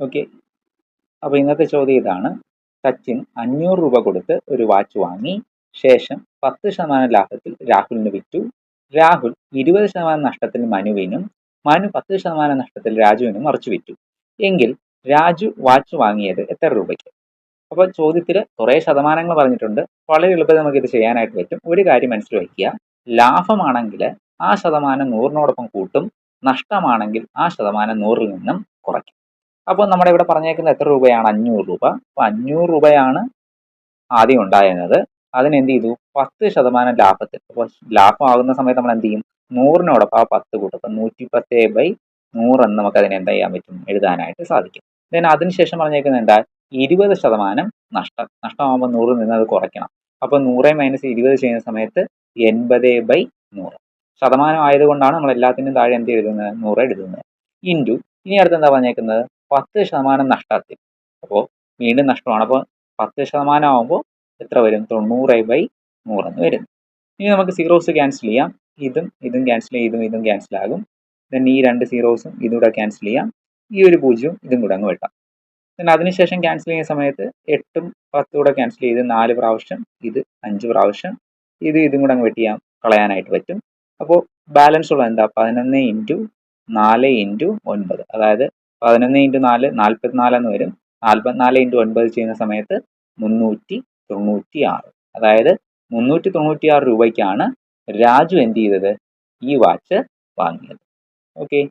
Okay, അപ്പോൾ ഇന്നത്തെ ചോദ്യം ഇതാണ്. സച്ചിൻ 500 രൂപ കൊടുത്ത് ഒരു വാച്ച് വാങ്ങി. ശേഷം 10% ലാഭത്തിൽ രാഹുലിന് വിറ്റു. രാഹുൽ 20% നഷ്ടത്തിൽ മനുവിനും, മനു 10% നഷ്ടത്തിൽ രാജുവിനും മറിച്ചു വിറ്റു. എങ്കിൽ രാജു വാച്ച് വാങ്ങിയത് എത്ര രൂപയ്ക്ക്? അപ്പോൾ ചോദ്യത്തിൽ കുറേ ശതമാനങ്ങൾ പറഞ്ഞിട്ടുണ്ട്. വളരെ എളുപ്പത്തിൽ നമുക്ക് ഇത് ചെയ്യാനായിട്ട് പറ്റും. ഒരു കാര്യം മനസ്സിൽ വയ്ക്കുക, ലാഭമാണെങ്കിൽ ആ ശതമാനം 100-നോടൊപ്പം കൂട്ടും, നഷ്ടമാണെങ്കിൽ ആ ശതമാനം 100-ൽ നിന്നും കുറയ്ക്കും. അപ്പോൾ നമ്മുടെ ഇവിടെ പറഞ്ഞേക്കുന്നത് എത്ര രൂപയാണ്? 500 രൂപ. അപ്പോൾ 500 രൂപയാണ് ആദ്യം ഉണ്ടായിരുന്നത്. അതിനെന്ത് ചെയ്തു? 10% ലാഭത്തിൽ. അപ്പോൾ ലാഭമാകുന്ന സമയത്ത് നമ്മൾ എന്ത് ചെയ്യും? 100-നോടൊപ്പം ആ 10 കൂട്ടും. അപ്പം 110/100 എന്ന് നമുക്ക് അതിനെ എന്ത് ചെയ്യാൻ പറ്റും? എഴുതാനായിട്ട് സാധിക്കും. ദെൻ അതിനുശേഷം പറഞ്ഞേക്കുന്നത് എന്താ? 20% നഷ്ടമാകുമ്പോൾ 100-ൽ നിന്ന് അത് കുറയ്ക്കണം. അപ്പോൾ 100 - 20 ചെയ്യുന്ന സമയത്ത് 80/100. ശതമാനം ആയതുകൊണ്ടാണ് നമ്മൾ എല്ലാത്തിനും താഴെ എന്ത് എഴുതുന്നത്? 100 എഴുതുന്നത്. ഇൻറ്റു ഇനി അടുത്ത് എന്താ പറഞ്ഞേക്കുന്നത്? 10% നഷ്ടത്തിൽ. അപ്പോൾ വീണ്ടും നഷ്ടമാണ്. അപ്പോൾ 10% ആകുമ്പോൾ എത്ര വരും? 90/100 എന്ന് വരും. ഇനി നമുക്ക് സീറോസ് ക്യാൻസൽ ചെയ്യാം. ഇതും ക്യാൻസൽ ചെയ്യും, ഇതും ക്യാൻസൽ ആകും. ദെൻ ഈ 2 സീറോസും ഇതുകൂടെ ക്യാൻസൽ ചെയ്യാം. ഈ ഒരു 0 ഇതും കൂടെ അങ്ങ് വെട്ടാം. ദെൻ അതിനുശേഷം ക്യാൻസൽ ചെയ്യുന്ന സമയത്ത് 8ഉം 10 കൂടെ ക്യാൻസൽ ചെയ്ത് 4 പ്രാവശ്യം, ഇത് 5 പ്രാവശ്യം, ഇതും കൂടെ അങ്ങ് കളയാനായിട്ട് പറ്റും. അപ്പോൾ ബാലൻസ് ഉള്ളത് എന്താ? 11 × 4 × 9. അതായത് 11 × 4 44 എന്ന് വരും. 44 × 9 ചെയ്യുന്ന സമയത്ത് 396. അതായത് 396 രൂപയ്ക്കാണ് രാജു എന്ത് ചെയ്തത്? ഈ വാച്ച് വാങ്ങിയത്. ഓക്കെ.